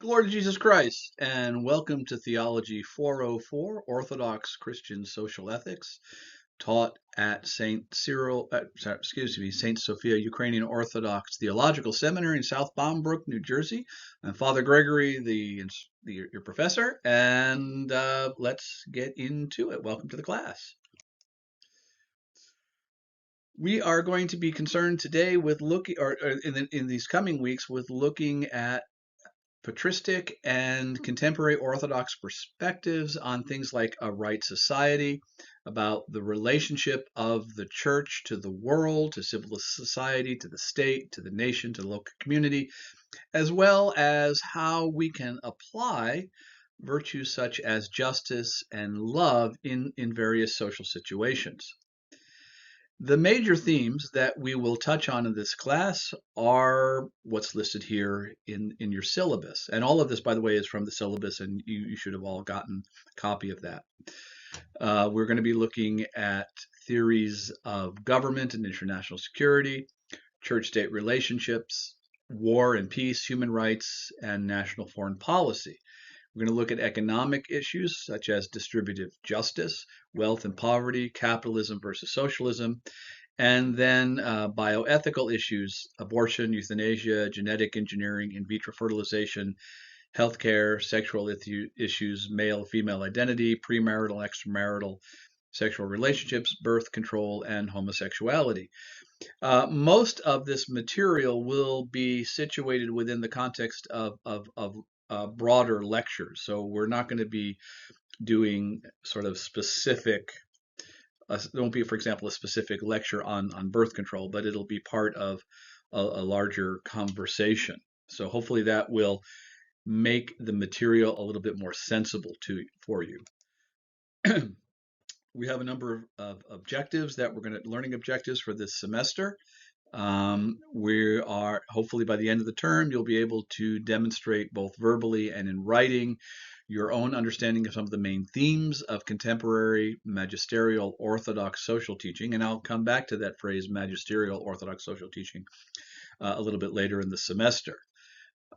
Lord Jesus Christ, and welcome to Theology 404, Orthodox Christian Social Ethics, taught at St. Sophia Ukrainian Orthodox Theological Seminary in South Bombrook, New Jersey. I'm Father Gregory, your professor, and let's get into it. Welcome to the class. We are going to be concerned today with looking, or in these coming weeks, with looking at patristic and contemporary Orthodox perspectives on things like a right society, about the relationship of the church to the world, to civil society, to the state, to the nation, to the local community, as well as how we can apply virtues such as justice and love in various social situations. The major themes that we will touch on in this class are what's listed here in your syllabus. And all of this, by the way, is from the syllabus, and you should have all gotten a copy of that. We're going to be looking at theories of government and international security, church-state relationships, war and peace, human rights, and national foreign policy. We're going to look at economic issues such as distributive justice, wealth and poverty, capitalism versus socialism, and then bioethical issues, abortion, euthanasia, genetic engineering, in vitro fertilization, healthcare, sexual issues, male-female identity, premarital, extramarital, sexual relationships, birth control, and homosexuality. Most of this material will be situated within the context of broader lectures. So we're not going to be doing sort of specific, there won't be, for example, a specific lecture on birth control, but it'll be part of a larger conversation. So hopefully that will make the material a little bit more sensible for you. We have a number of objectives that we're going to, learning objectives for this semester. We are hopefully by the end of the term, you'll be able to demonstrate both verbally and in writing your own understanding of some of the main themes of contemporary magisterial Orthodox social teaching. And I'll come back to that phrase, magisterial Orthodox social teaching, a little bit later in the semester.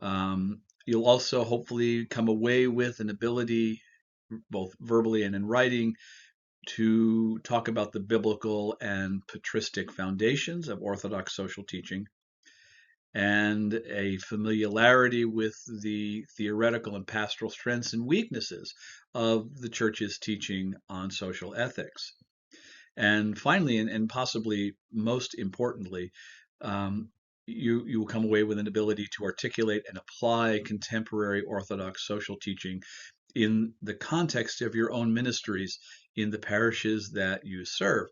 You'll also hopefully come away with an ability, both verbally and in writing, to talk about the biblical and patristic foundations of Orthodox social teaching, and a familiarity with the theoretical and pastoral strengths and weaknesses of the church's teaching on social ethics. And finally, and possibly most importantly, you will come away with an ability to articulate and apply contemporary Orthodox social teaching in the context of your own ministries in the parishes that you serve.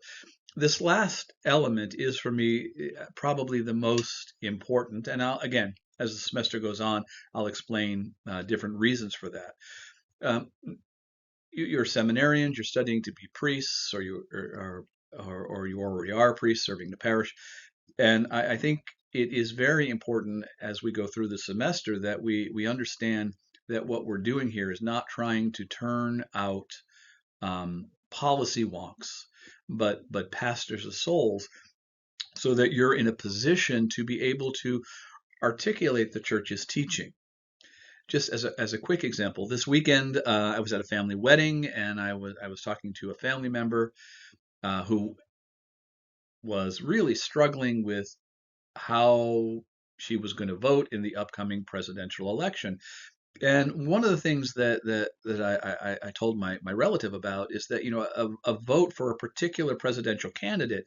This last element is for me probably the most important, and again, as the semester goes on, I'll explain different reasons for that. You're seminarians, you're studying to be priests, or you already are priests serving the parish, and I think it is very important as we go through the semester that we understand that what we're doing here is not trying to turn out policy wonks, but pastors of souls, so that you're in a position to be able to articulate the church's teaching. Just as a quick example, this weekend I was at a family wedding, and I was talking to a family member who was really struggling with how she was going to vote in the upcoming presidential election. And one of the things that I told my relative about is that, a vote for a particular presidential candidate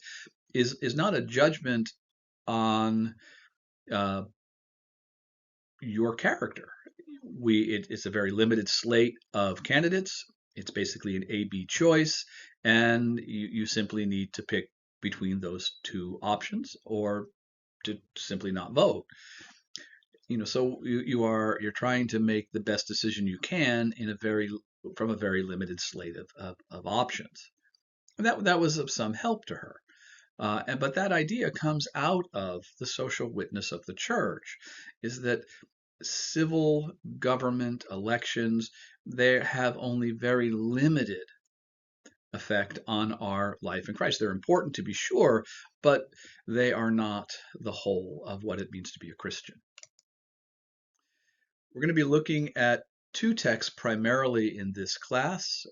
is not a judgment on your character. It's a very limited slate of candidates. It's basically an A/B choice, and you simply need to pick between those two options or to simply not vote. So you're trying to make the best decision you can from a very limited slate of options. And that was of some help to her. But that idea comes out of the social witness of the church, is that civil government elections, they have only very limited effect on our life in Christ. They're important to be sure, but they are not the whole of what it means to be a Christian. We're going to be looking at two texts primarily in this class.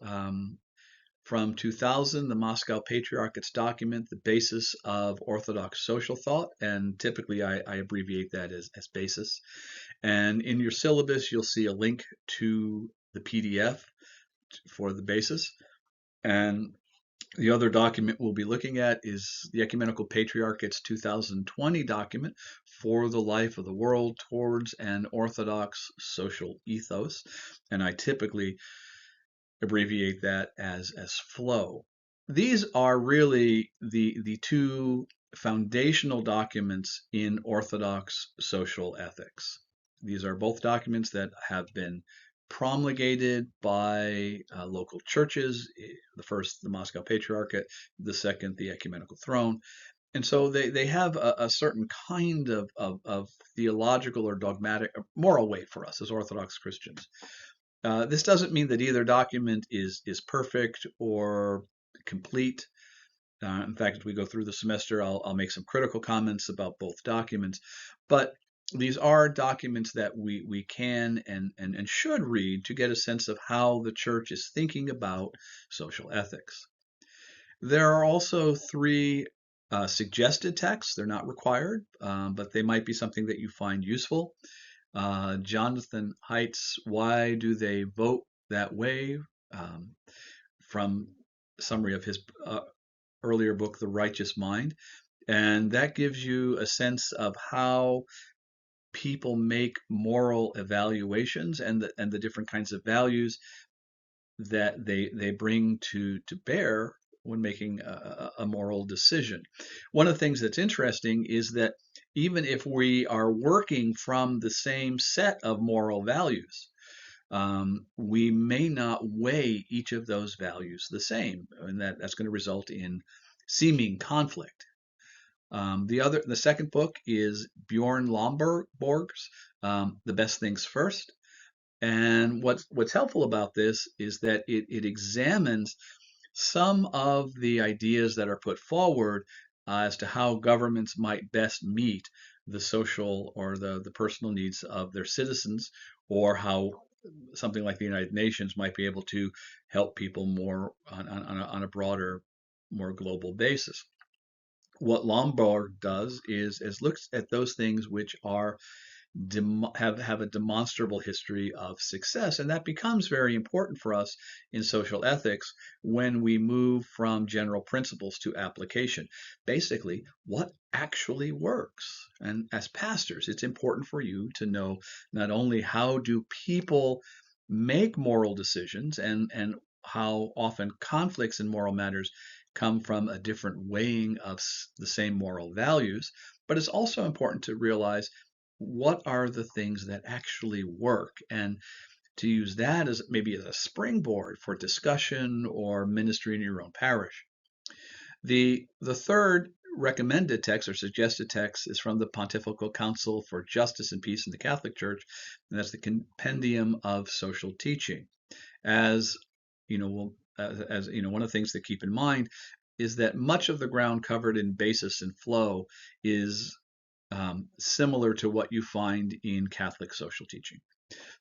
From 2000, the Moscow Patriarchate's document, The Basis of Orthodox Social Thought, and typically I abbreviate that as BASIS. And in your syllabus, you'll see a link to the PDF for the BASIS. And the other document we'll be looking at is the Ecumenical Patriarchate's 2020 document, For the Life of the World Towards an Orthodox Social Ethos. And I typically abbreviate that as FLOW. These are really the two foundational documents in Orthodox social ethics. These are both documents that have been promulgated by local churches, the first, the Moscow Patriarchate, the second, the Ecumenical Throne. And so they have a certain kind of theological or dogmatic, or moral weight for us as Orthodox Christians. This doesn't mean that either document is perfect or complete. In fact, as we go through the semester, I'll make some critical comments about both documents. But these are documents that we can and should read to get a sense of how the church is thinking about social ethics. There are also three suggested texts. They're not required, but they might be something that you find useful. Jonathan Haidt's Why Do They Vote That Way? From a summary of his earlier book, The Righteous Mind. And that gives you a sense of how people make moral evaluations and the different kinds of values that they bring to bear when making a moral decision. One of the things that's interesting is that even if we are working from the same set of moral values, we may not weigh each of those values the same, and that's going to result in seeming conflict. The second book is Bjorn Lomborg's The Best Things First. And what's helpful about this is that it examines some of the ideas that are put forward as to how governments might best meet the social or the personal needs of their citizens, or how something like the United Nations might be able to help people more on a broader, more global basis. What Lomborg does is looks at those things which are have a demonstrable history of success, and that becomes very important for us in social ethics when we move from general principles to application. Basically, what actually works. And as pastors, it's important for you to know not only how do people make moral decisions and how often conflicts in moral matters come from a different weighing of the same moral values, but it's also important to realize what are the things that actually work, and to use that as maybe as a springboard for discussion or ministry in your own parish. The third recommended text or suggested text is from the Pontifical Council for Justice and Peace in the Catholic Church, and that's the Compendium of Social Teaching. As you know, one of the things to keep in mind is that much of the ground covered in BASIS and FLOW is similar to what you find in Catholic social teaching.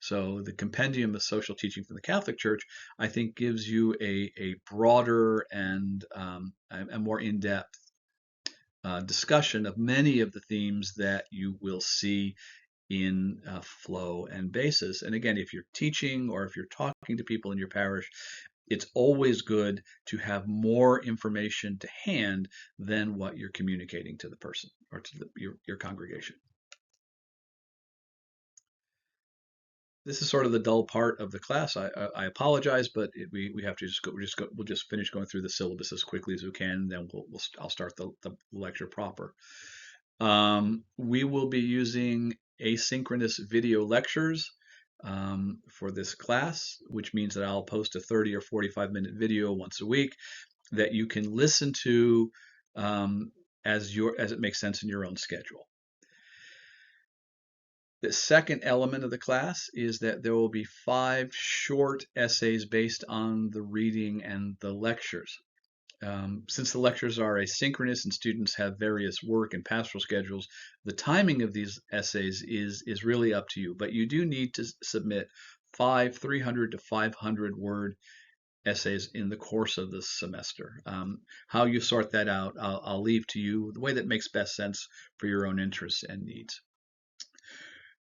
So the Compendium of Social Teaching from the Catholic Church, I think, gives you a broader and a more in-depth discussion of many of the themes that you will see in FLOW and BASIS. And again, if you're teaching or if you're talking to people in your parish, it's always good to have more information to hand than what you're communicating to the person or to your congregation. This is sort of the dull part of the class. I apologize, but we have to we'll just finish going through the syllabus as quickly as we can. Then I'll start the lecture proper. We will be using asynchronous video lectures for this class, which means that I'll post a 30 or 45-minute video once a week that you can listen to as it makes sense in your own schedule. The second element of the class is that there will be 5 short essays based on the reading and the lectures. Since the lectures are asynchronous and students have various work and pastoral schedules, the timing of these essays is really up to you. But you do need to submit 300 to 500 word essays in the course of the semester. How you sort that out, I'll leave to you the way that makes best sense for your own interests and needs.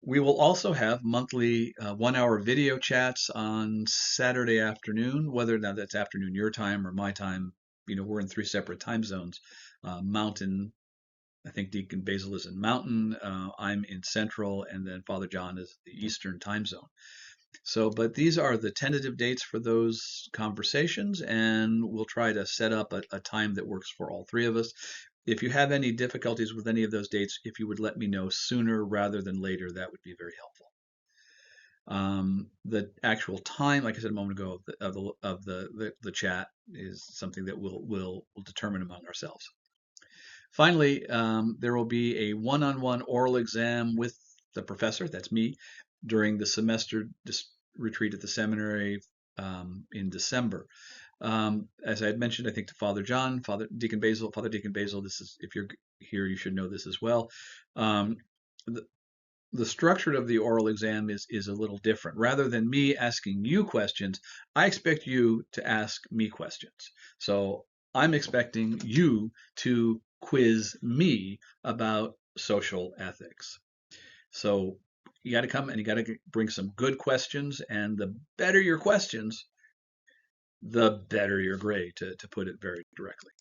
We will also have monthly 1 hour video chats on Saturday afternoon, whether now that's afternoon your time or my time. We're in 3 separate time zones. Mountain, I think Deacon Basil is in Mountain, I'm in Central, and then Father John is the Eastern time zone. So, but these are the tentative dates for those conversations, and we'll try to set up a time that works for all three of us. If you have any difficulties with any of those dates, if you would let me know sooner rather than later, that would be very helpful. The actual time, like I said a moment ago, of the chat is something that we'll determine among ourselves. Finally, there will be a one-on-one oral exam with the professor, that's me, during the semester retreat at the seminary in December. As I had mentioned, I think to Father John, Father Deacon Basil, this is, if you're here, you should know this as well. The structure of the oral exam is a little different. Rather than me asking you questions, I expect you to ask me questions. So I'm expecting you to quiz me about social ethics. So you got to come and you got to bring some good questions, and the better your questions, the better your grade, to put it very directly.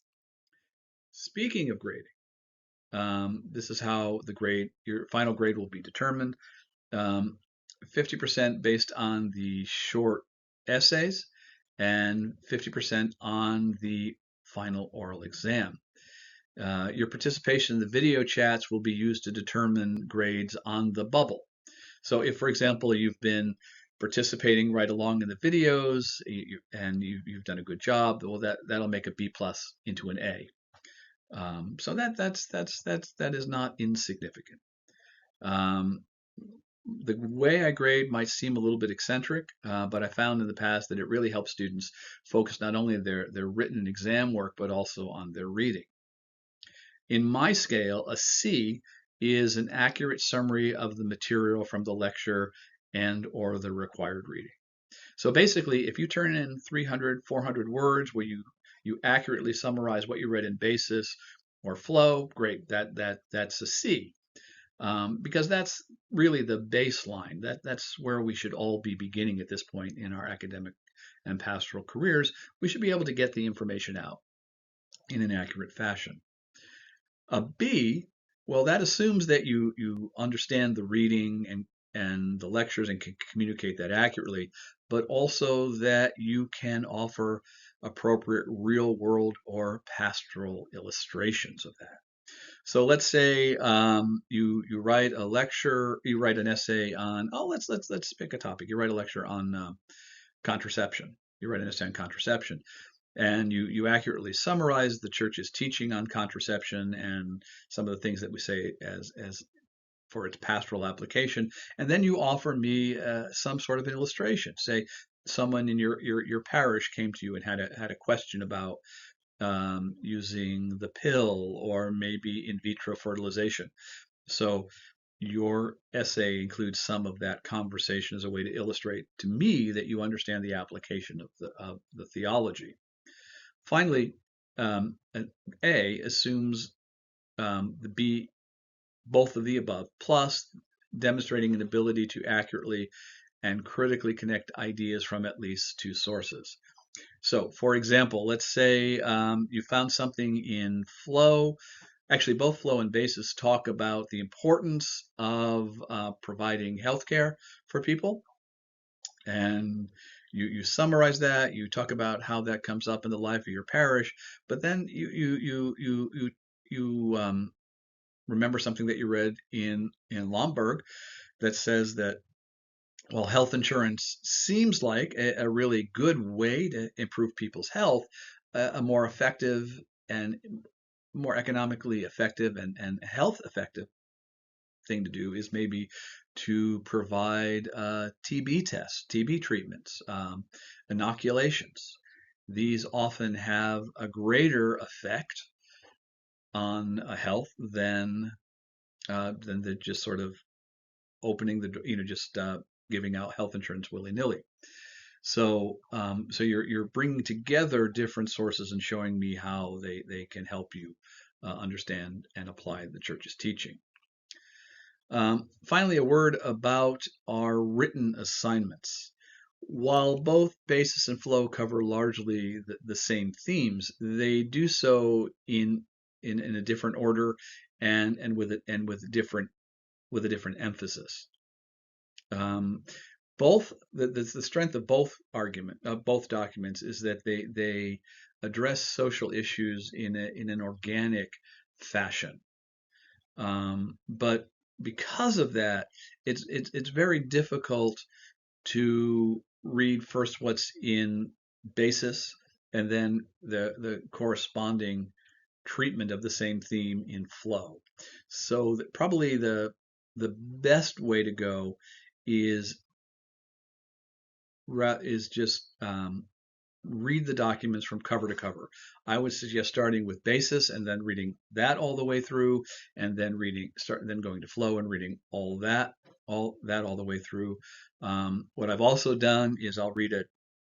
Speaking of grading, this is how your final grade will be determined. 50% based on the short essays and 50% on the final oral exam. Your participation in the video chats will be used to determine grades on the bubble. So if, for example, you've been participating right along in the videos and you've done a good job, well, that'll make a B+ into an A. So that is not insignificant. The way I grade might seem a little bit eccentric, but I found in the past that it really helps students focus not only their written exam work, but also on their reading. In my scale, a C is an accurate summary of the material from the lecture and or the required reading. So basically, if you turn in 300, 400 words where you accurately summarize what you read in basis or flow, great, that's a C. Because that's really the baseline. That's where we should all be beginning at this point in our academic and pastoral careers. We should be able to get the information out in an accurate fashion. A B, well, that assumes that you understand the reading and the lectures and can communicate that accurately, but also that you can offer appropriate real world or pastoral illustrations of that. So let's say you write a lecture, you write an essay on, let's pick a topic. You write a lecture on contraception. You write an essay on contraception, and you accurately summarize the church's teaching on contraception and some of the things that we say as for its pastoral application, and then you offer me some sort of an illustration. Say someone in your parish came to you and had a question about using the pill or maybe in vitro fertilization. So your essay includes some of that conversation as a way to illustrate to me that you understand the application of the theology. Finally, an A assumes the B, both of the above, plus demonstrating an ability to accurately and critically connect ideas from at least two sources. So, for example, let's say you found something in flow. Actually, both flow and basis talk about the importance of providing healthcare for people, and you summarize that. You talk about how that comes up in the life of your parish, but then you remember something that you read in Lomberg that says that, well, health insurance seems like a really good way to improve people's health. A more effective and more economically effective and health effective thing to do is maybe to provide TB tests, TB treatments, inoculations. These often have a greater effect on health than the just sort of opening the just giving out health insurance willy-nilly. So you're bringing together different sources and showing me how they can help you understand and apply the church's teaching. Finally, a word about our written assignments. While both basis and flow cover largely the same themes, they do so in a different order and with a different emphasis. Both the strength of both documents is that they address social issues in an organic fashion. But because of that, it's very difficult to read first what's in basis and then the corresponding treatment of the same theme in flow. So probably the best way to go is just read the documents from cover to cover. I would suggest starting with basis and then reading that all the way through, and then then going to flow and reading all the way through. What I've also done is I'll read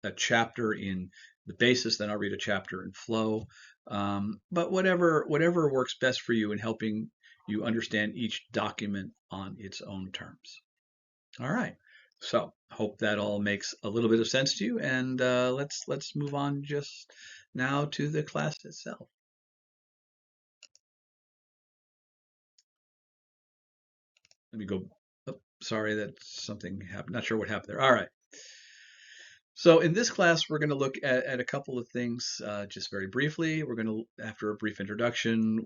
a chapter in the basis, then I'll read a chapter in flow. But whatever works best for you in helping you understand each document on its own terms. All right. So hope that all makes a little bit of sense to you, and let's move on just now to the class itself. Let me go. Oh, sorry, that something happened. Not sure what happened there. All right. So in this class, we're going to look at a couple of things just very briefly. We're going to, after a brief introduction,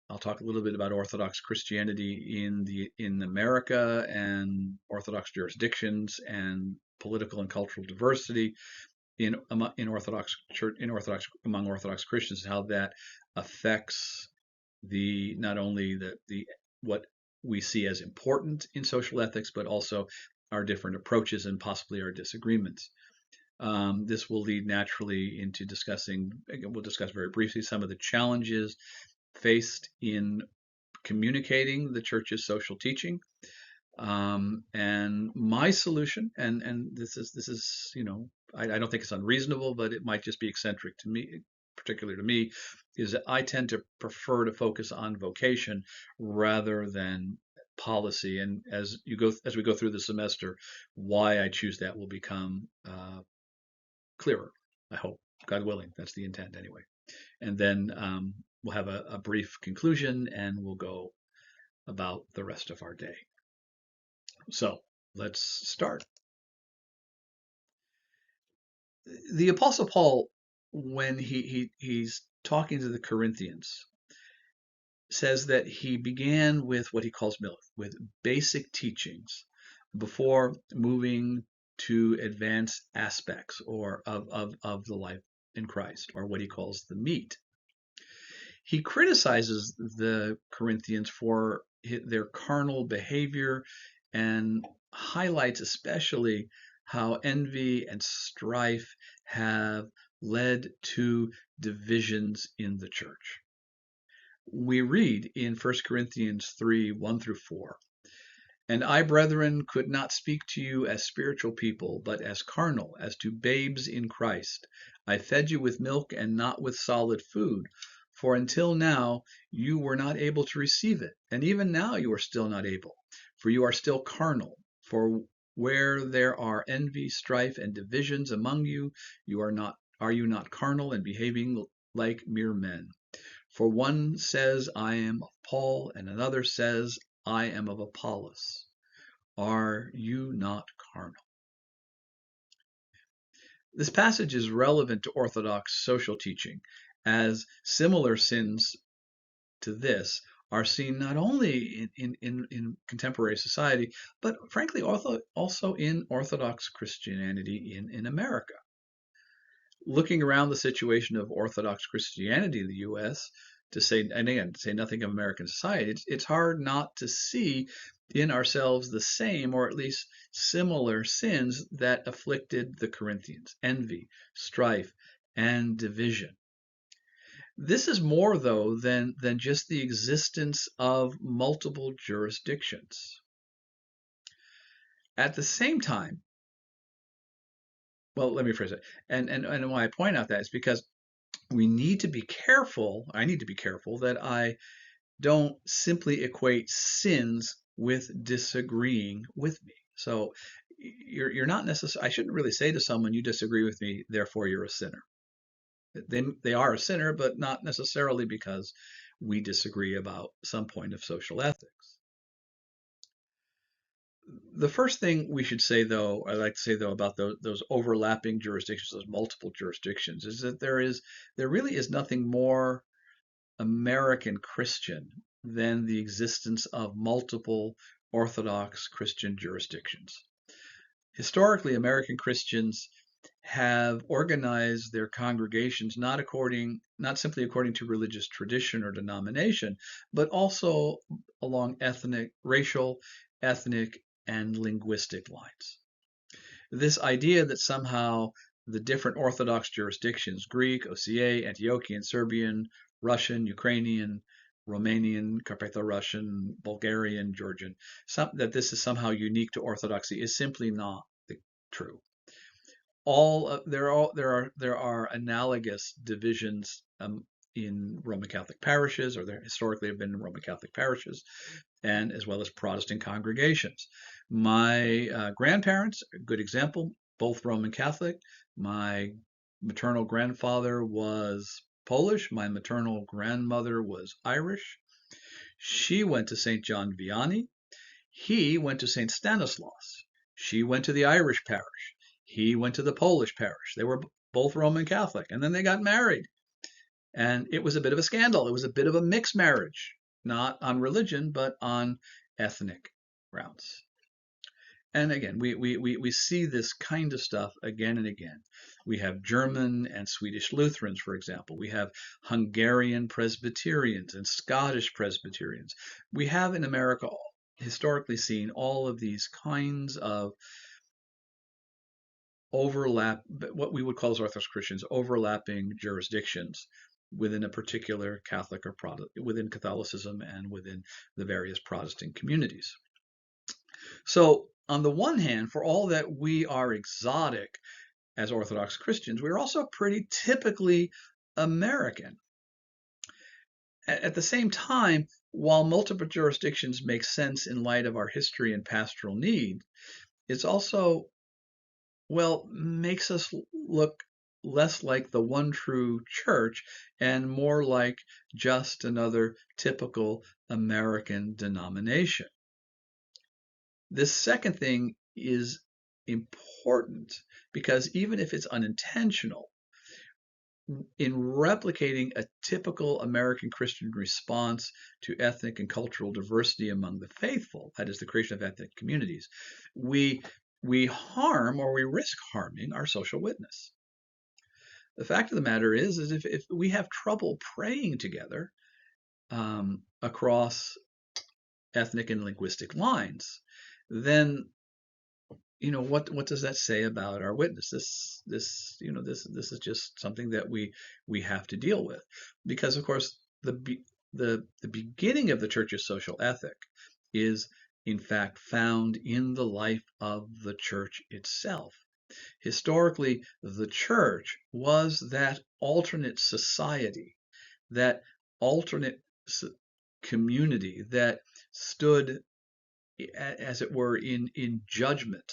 I'll talk a little bit about Orthodox Christianity in America and Orthodox jurisdictions and political and cultural diversity in Orthodox church among Orthodox Christians, how that affects not only the what we see as important in social ethics, but also our different approaches and possibly our disagreements. This will lead naturally into we'll discuss very briefly some of the challenges faced in communicating the church's social teaching. And my solution, and this is, I don't think it's unreasonable, but it might just be eccentric to me, particularly to me, is that I tend to prefer to focus on vocation rather than policy. And as we go through the semester, why I choose that will become clearer. I hope, God willing, that's the intent anyway. And then we'll have a brief conclusion, and we'll go about the rest of our day. So let's start. The Apostle Paul, when he's talking to the Corinthians, says that he began with what he calls milk, with basic teachings, before moving to advanced aspects of the life in Christ, or what he calls the meat. He criticizes the Corinthians for their carnal behavior and highlights especially how envy and strife have led to divisions in the church. We read in 1 Corinthians 3, 1 through 4, "And I, brethren, could not speak to you as spiritual people, but as carnal, as to babes in Christ. I fed you with milk and not with solid food. For until now you were not able to receive it, and even now you are still not able, for you are still carnal. For where there are envy, strife, and divisions among you, are you not carnal and behaving like mere men? For one says, I am of Paul, and another says, I am of Apollos. Are you not carnal?" This passage is relevant to Orthodox social teaching, as similar sins to this are seen not only in contemporary society, but frankly also in Orthodox Christianity in America. Looking around the situation of Orthodox Christianity in the U.S., to say nothing of American society, it's hard not to see in ourselves the same, or at least similar sins that afflicted the Corinthians: envy, strife, and division. This is more, though, than just the existence of multiple jurisdictions. At the same time, well, let me phrase it. And why I point out that is because we need to be careful. I need to be careful that I don't simply equate sins with disagreeing with me. So you're not necessarily, I shouldn't really say to someone, you disagree with me, therefore you're a sinner. They are a sinner, but not necessarily because we disagree about some point of social ethics. The first thing we should say, though, I like to say, though, about those overlapping jurisdictions, those multiple jurisdictions, is that there really is nothing more American Christian than the existence of multiple Orthodox Christian jurisdictions. Historically, American Christians have organized their congregations not simply according to religious tradition or denomination, but also along racial, ethnic, and linguistic lines. This idea that somehow the different Orthodox jurisdictions, Greek, Ossetic, Antiochian, Serbian, Russian, Ukrainian, Romanian, Carpatho-Russian, Bulgarian, Georgian, that this is somehow unique to Orthodoxy is simply not true. There are analogous divisions in Roman Catholic parishes, or there historically have been in Roman Catholic parishes, and as well as Protestant congregations. My grandparents, a good example, both Roman Catholic. My maternal grandfather was Polish. My maternal grandmother was Irish. She went to St. John Vianney. He went to St. Stanislaus. She went to the Irish parish. He went to the Polish parish. They were both Roman Catholic, and then they got married. And it was a bit of a scandal. It was a bit of a mixed marriage, not on religion, but on ethnic grounds. And again, we see this kind of stuff again and again. We have German and Swedish Lutherans, for example. We have Hungarian Presbyterians and Scottish Presbyterians. We have in America historically seen all of these kinds of overlap, what we would call as Orthodox Christians, overlapping jurisdictions within a particular Catholic or within Catholicism and within the various Protestant communities. So on the one hand, for all that we are exotic as Orthodox Christians, we're also pretty typically American. At the same time, while multiple jurisdictions make sense in light of our history and pastoral need, it's also, well, makes us look less like the one true church and more like just another typical American denomination. This second thing is important because even if it's unintentional, in replicating a typical American Christian response to ethnic and cultural diversity among the faithful, that is the creation of ethnic communities, we harm or we risk harming our social witness. The fact of the matter is if we have trouble praying together across ethnic and linguistic lines, then what does that say about our witness? This is just something that we have to deal with, because of course the beginning of the church's social ethic is in fact found in the life of the church itself. Historically, the church was that alternate society, that alternate community that stood, as it were, in judgment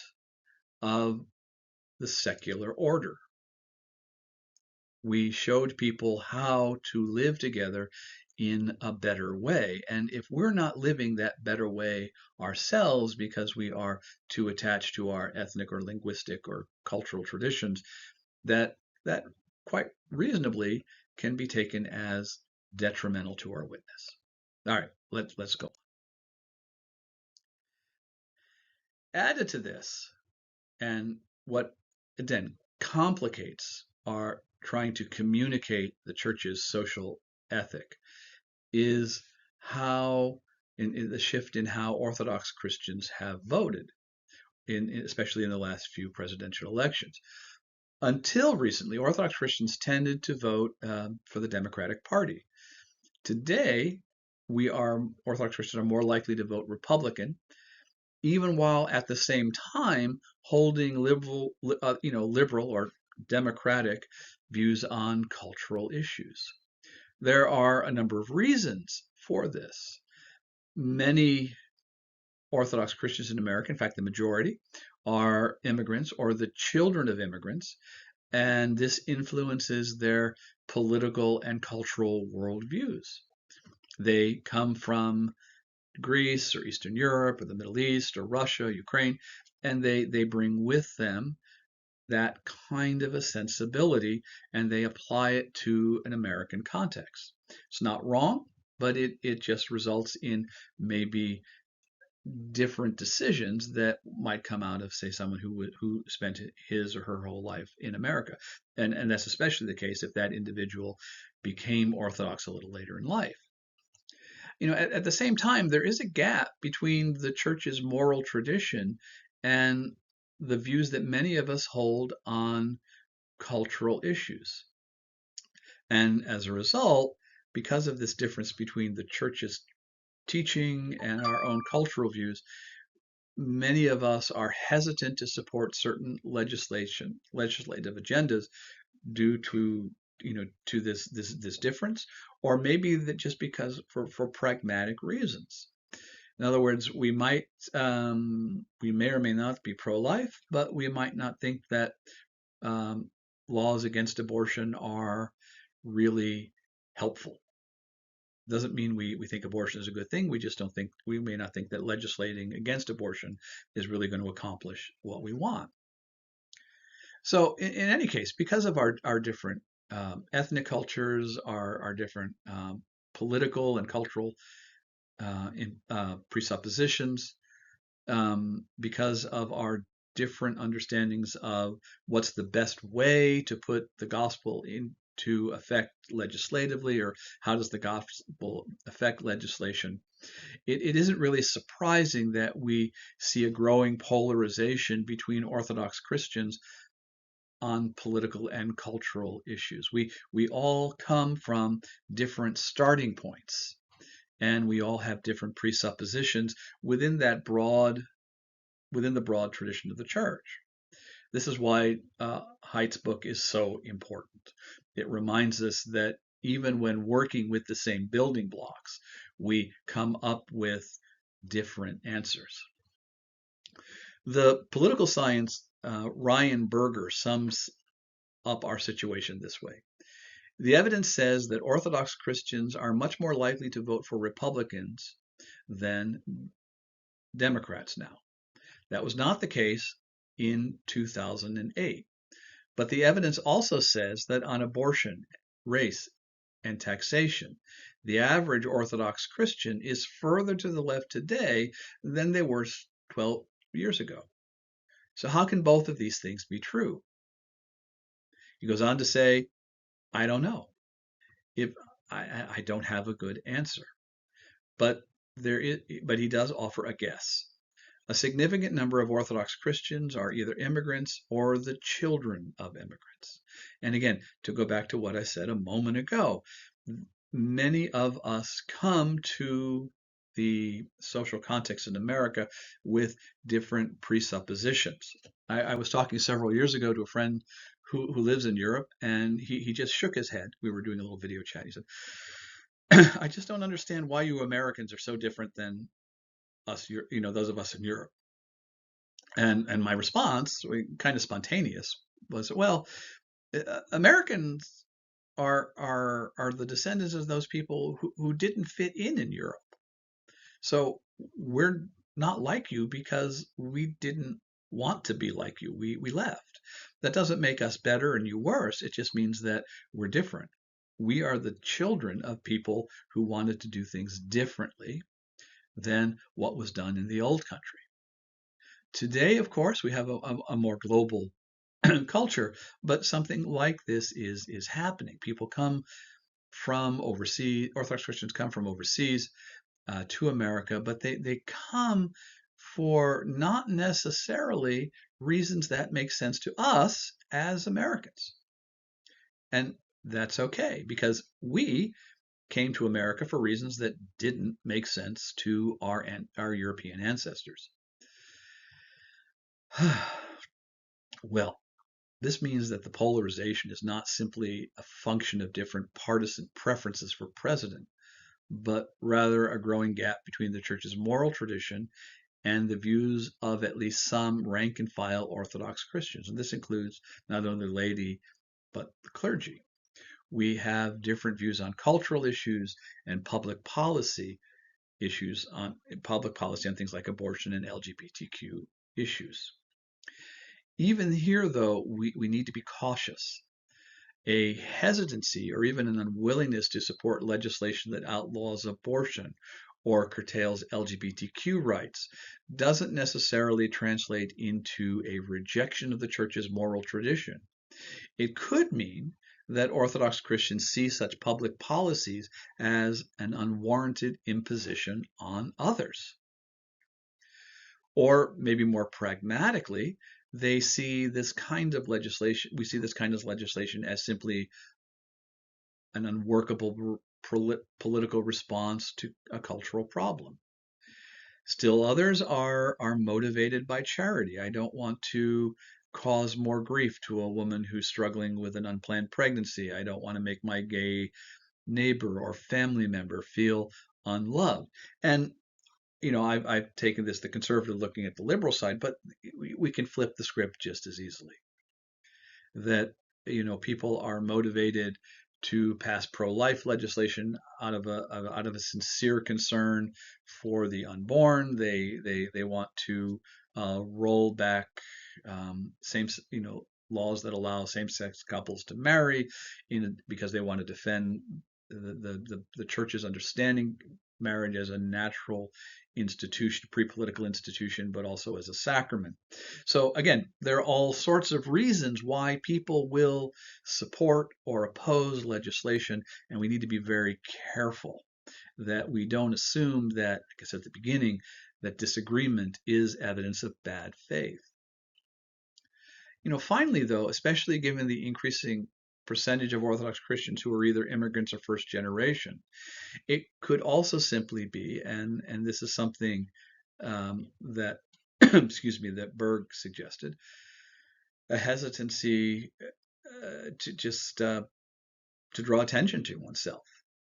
of the secular order. We showed people how to live together in a better way. And if we're not living that better way ourselves because we are too attached to our ethnic or linguistic or cultural traditions, that quite reasonably can be taken as detrimental to our witness. All right, let's go. Added to this, and what then complicates our trying to communicate the church's social ethic, is how in the shift in how Orthodox Christians have voted, especially in the last few presidential elections. Until recently, Orthodox Christians tended to vote for the Democratic Party. Today, Orthodox Christians are more likely to vote Republican, even while at the same time holding liberal or democratic views on cultural issues. There are a number of reasons for this. Many Orthodox Christians in America, in fact, the majority, are immigrants or the children of immigrants, and this influences their political and cultural worldviews. They come from Greece or Eastern Europe or the Middle East or Russia, Ukraine, and they bring with them that kind of a sensibility and they apply it to an American context. It's not wrong, but it just results in maybe different decisions that might come out of, say, someone who spent his or her whole life in America, and that's especially the case if that individual became Orthodox a little later in life. At the same time, there is a gap between the church's moral tradition and the views that many of us hold on cultural issues. And as a result, because of this difference between the church's teaching and our own cultural views, many of us are hesitant to support certain legislative agendas due to this difference, or maybe that just because for pragmatic reasons. In other words, we may or may not be pro-life, but we might not think that laws against abortion are really helpful. Doesn't mean we think abortion is a good thing. We may not think that legislating against abortion is really going to accomplish what we want. So in any case, because of our different ethnic cultures, our different political and cultural presuppositions, because of our different understandings of what's the best way to put the gospel into effect legislatively, or how does the gospel affect legislation, it isn't really surprising that we see a growing polarization between Orthodox Christians on political and cultural issues. We all come from different starting points, and we all have different presuppositions within the broad tradition of the church. This is why Haidt's book is so important. It reminds us that even when working with the same building blocks, we come up with different answers. The political science Ryan Berger sums up our situation this way. The evidence says that Orthodox Christians are much more likely to vote for Republicans than Democrats now. That was not the case in 2008. But the evidence also says that on abortion, race, and taxation, the average Orthodox Christian is further to the left today than they were 12 years ago. So how can both of these things be true? He goes on to say, I don't know. I don't have a good answer. But he does offer a guess. A significant number of Orthodox Christians are either immigrants or the children of immigrants. And again, to go back to what I said a moment ago, many of us come to the social context in America with different presuppositions. I was talking several years ago to a friend who lives in Europe, and he just shook his head. We were doing a little video chat. He said, I just don't understand why you Americans are so different than us, those of us in Europe. And my response, kind of spontaneous, was, well, Americans are the descendants of those people who didn't fit in Europe. So we're not like you because we didn't want to be like you. We left. That doesn't make us better and you worse. It just means that we're different. We are the children of people who wanted to do things differently than what was done in the old country. Today, of course, we have a more global culture, but something like this is happening. People come from overseas, Orthodox Christians come from overseas to America, but they come for not necessarily reasons that make sense to us as Americans. And that's okay because we came to America for reasons that didn't make sense to our European ancestors. Well, this means that the polarization is not simply a function of different partisan preferences for president, but rather a growing gap between the church's moral tradition and the views of at least some rank and file Orthodox Christians. And this includes not only the laity, but the clergy. We have different views on cultural issues and public policy on things like abortion and LGBTQ issues. Even here, though, we need to be cautious. A hesitancy or even an unwillingness to support legislation that outlaws abortion or curtails LGBTQ rights doesn't necessarily translate into a rejection of the church's moral tradition. It could mean that Orthodox Christians see such public policies as an unwarranted imposition on others. Or maybe more pragmatically, we see this kind of legislation as simply an unworkable political response to a cultural problem. Still others are motivated by charity. I don't want to cause more grief to a woman who's struggling with an unplanned pregnancy. I don't want to make my gay neighbor or family member feel unloved. And I've taken the conservative looking at the liberal side, but we can flip the script just as easily. That, people are motivated to pass pro-life legislation out of a sincere concern for the unborn. They want to roll back laws that allow same-sex couples to marry because they want to defend the church's understanding marriage as a natural institution, pre-political institution, but also as a sacrament. So again, there are all sorts of reasons why people will support or oppose legislation, and we need to be very careful that we don't assume that, like I said at the beginning, that disagreement is evidence of bad faith. Finally, though, especially given the increasing percentage of Orthodox Christians who are either immigrants or first generation, it could also simply be, and this is something that that Berg suggested, a hesitancy to draw attention to oneself.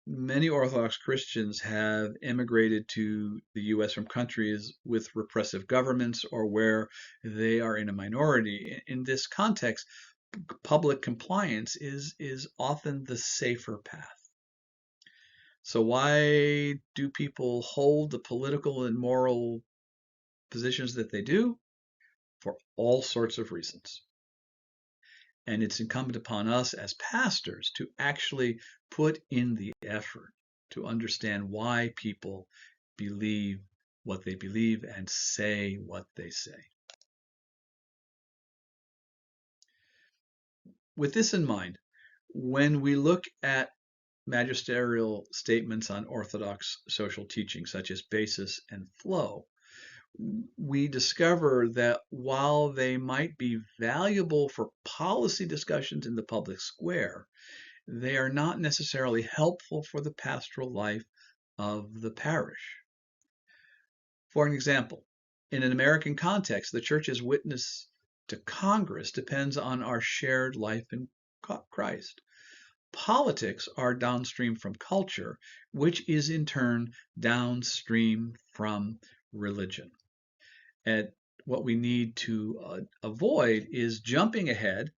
Many Orthodox Christians have immigrated to the U.S. from countries with repressive governments or where they are in a minority. In this context, public compliance is often the safer path. So why do people hold the political and moral positions that they do? For all sorts of reasons. And it's incumbent upon us as pastors to actually put in the effort to understand why people believe what they believe and say what they say. With this in mind, when we look at magisterial statements on Orthodox social teaching, such as basis and flow, we discover that while they might be valuable for policy discussions in the public square, they are not necessarily helpful for the pastoral life of the parish. For an example, in an American context, the church's witness to Congress depends on our shared life in Christ. Politics are downstream from culture, which is in turn downstream from religion. And what we need to avoid is jumping ahead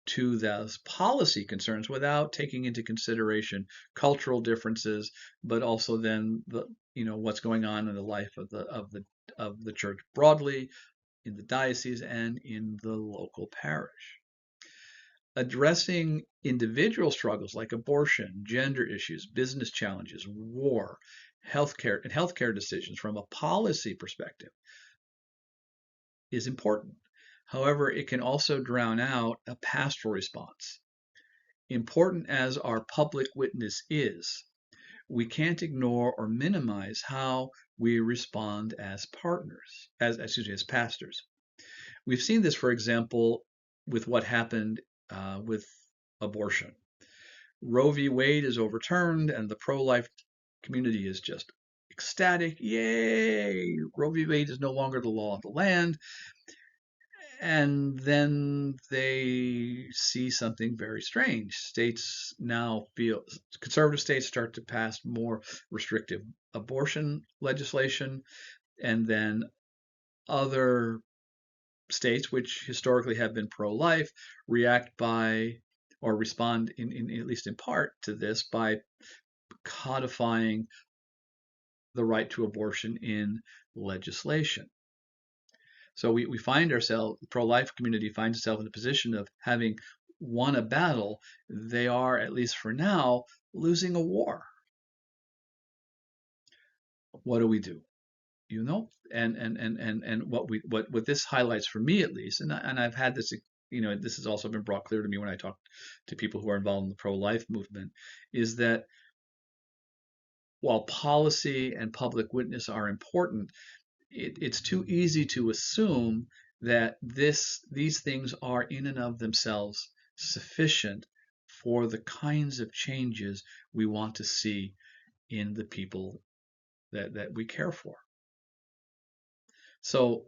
to those policy concerns without taking into consideration cultural differences, but also then what's going on in the life of the church broadly, in the diocese and in the local parish. Addressing individual struggles like abortion, gender issues, business challenges, war, healthcare decisions from a policy perspective is important. However, it can also drown out a pastoral response. Important as our public witness is, we can't ignore or minimize how we respond as partners, as pastors. We've seen this, for example, with what happened with abortion. Roe v. Wade is overturned, and the pro-life community is just ecstatic. Yay! Roe v. Wade is no longer the law of the land. And then they see something very strange. States now feel, conservative states start to pass more restrictive abortion legislation, and then other states, which historically have been pro-life, react by or respond in at least in part to this by codifying the right to abortion in legislation. So we find ourselves, the pro-life community finds itself in a position of having won a battle. They are, at least for now, losing a war. What do we do? You know, and what this highlights for me, at least, and I've had this, this has also been brought clear to me when I talk to people who are involved in the pro-life movement, is that while policy and public witness are important, it's too easy to assume that these things are in and of themselves sufficient for the kinds of changes we want to see in the people that we care for. So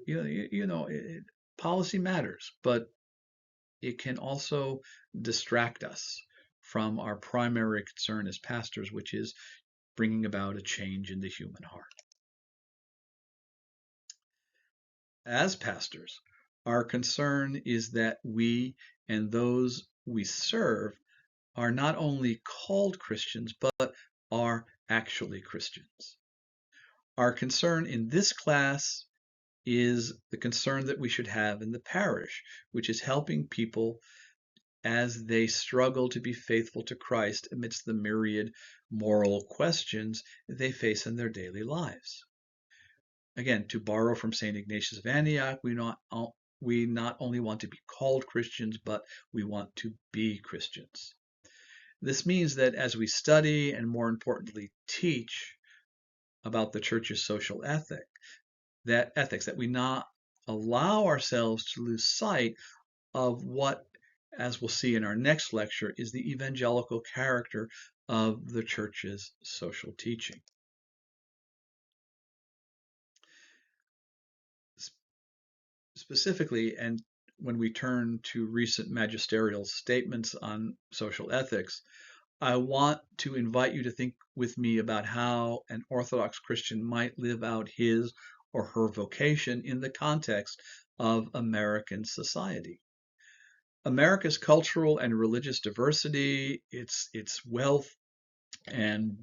policy matters, but it can also distract us from our primary concern as pastors, which is bringing about a change in the human heart. As pastors, our concern is that we and those we serve are not only called Christians, but are actually Christians. Our concern in this class is the concern that we should have in the parish, which is helping people as they struggle to be faithful to Christ amidst the myriad moral questions they face in their daily lives. Again, to borrow from St. Ignatius of Antioch, we not only want to be called Christians, but we want to be Christians. This means that as we study and, more importantly, teach about the Church's social ethics, that we not allow ourselves to lose sight of what, as we'll see in our next lecture, is the evangelical character of the Church's social teaching. Specifically, and when we turn to recent magisterial statements on social ethics, I want to invite you to think with me about how an Orthodox Christian might live out his or her vocation in the context of American society. America's cultural and religious diversity, its wealth and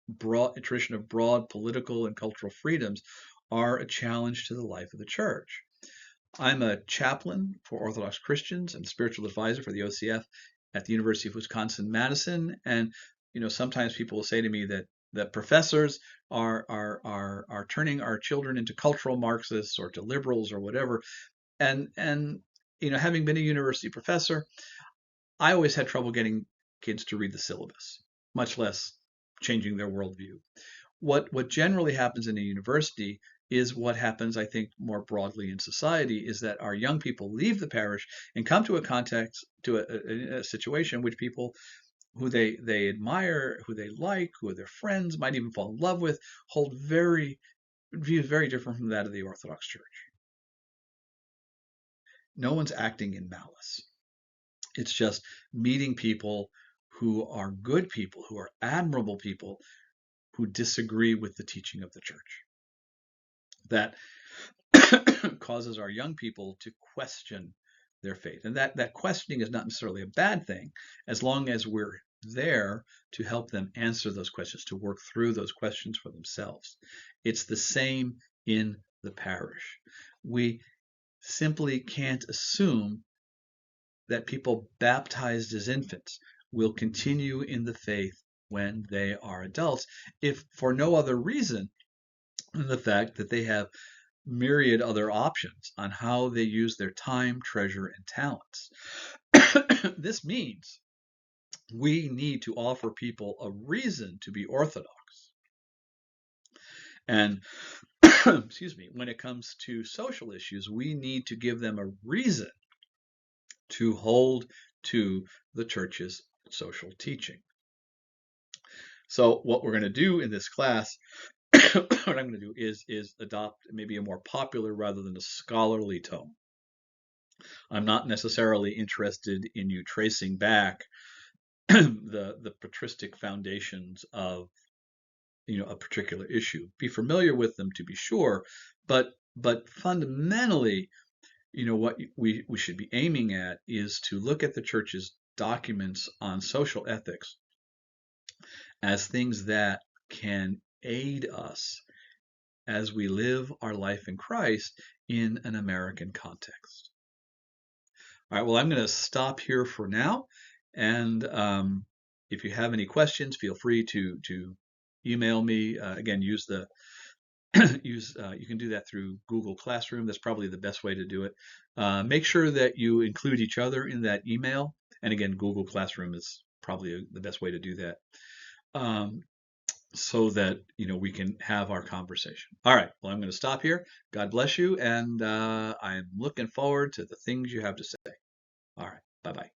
broad tradition of broad political and cultural freedoms are a challenge to the life of the Church. I'm a chaplain for Orthodox Christians and spiritual advisor for the OCF at the University of Wisconsin-Madison. And sometimes people will say to me that professors are turning our children into cultural Marxists or to liberals or whatever. And having been a university professor, I always had trouble getting kids to read the syllabus, much less changing their worldview. What generally happens in a university is what happens, I think, more broadly in society, is that our young people leave the parish and come to a situation which people who they admire, who they like, who are their friends, might even fall in love with, hold views very different from that of the Orthodox Church. No one's acting in malice. It's just meeting people who are good people, who are admirable people, who disagree with the teaching of the Church. That causes our young people to question their faith. And that questioning is not necessarily a bad thing, as long as we're there to help them answer those questions, to work through those questions for themselves. It's the same in the parish. We simply can't assume that people baptized as infants will continue in the faith when they are adults, if for no other reason than the fact that they have myriad other options on how they use their time, treasure, and talents. This means we need to offer people a reason to be Orthodox. And excuse me, when it comes to social issues, we need to give them a reason to hold to the church's social teaching. So what we're going to do in this class, what I'm going to do is adopt maybe a more popular rather than a scholarly tone. I'm not necessarily interested in you tracing back the patristic foundations of a particular issue. Be familiar with them to be sure, but fundamentally, what we should be aiming at is to look at the church's documents on social ethics as things that can aid us as we live our life in Christ in an American context. All right, well, I'm going to stop here for now. And if you have any questions, feel free to email me. Again, use the you can do that through Google Classroom. That's probably the best way to do it. Make sure that you include each other in that email. And again, Google Classroom is probably the best way to do that. So that we can have our conversation. All right, well, I'm going to stop here. God bless you, and I'm looking forward to the things you have to say. All right, bye-bye.